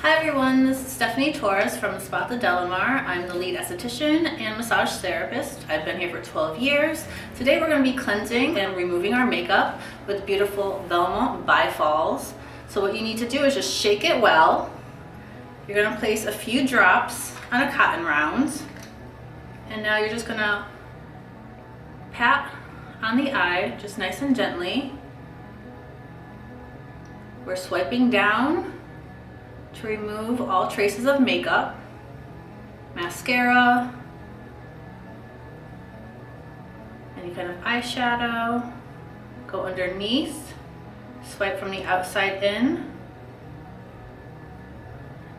Hi everyone, this is Stephanie Torres from the Spa at Delamar. I'm the lead esthetician and massage therapist. I've been here for 12 years. Today we're going to be cleansing and removing our makeup with beautiful Valmont Bi-Falls. So what you need to do is just shake it well. You're going to place a few drops on a cotton round. And now you're just going to pat on the eye, just nice and gently. We're swiping down to remove all traces of makeup, mascara, any kind of eyeshadow. Go underneath, swipe from the outside in.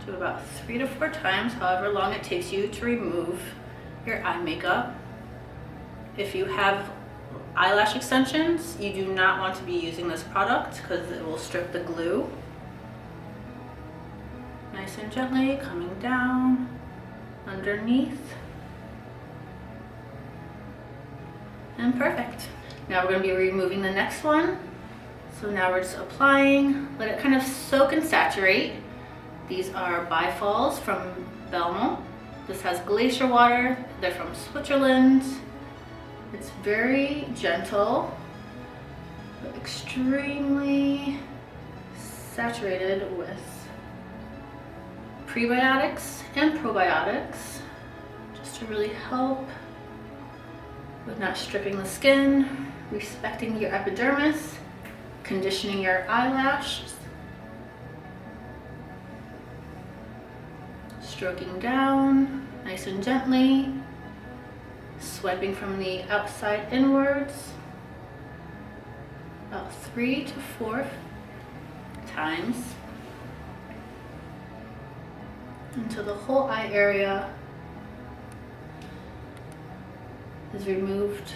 Do about 3 to 4 times, however long it takes you to remove your eye makeup. If you have eyelash extensions, you do not want to be using this product because it will strip the glue. Nice and gently coming down underneath. And perfect. Now we're going to be removing the next one. So now we're just applying, let it kind of soak and saturate. These are Bi-Falls from Valmont. This has glacier water. They're from Switzerland. It's very gentle, but extremely saturated with prebiotics and probiotics, just to really help with not stripping the skin, respecting your epidermis, conditioning your eyelashes, stroking down nice and gently, swiping from the outside inwards about 3 to 4 times until the whole eye area has removed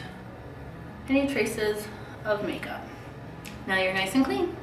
any traces of makeup. Now you're nice and clean.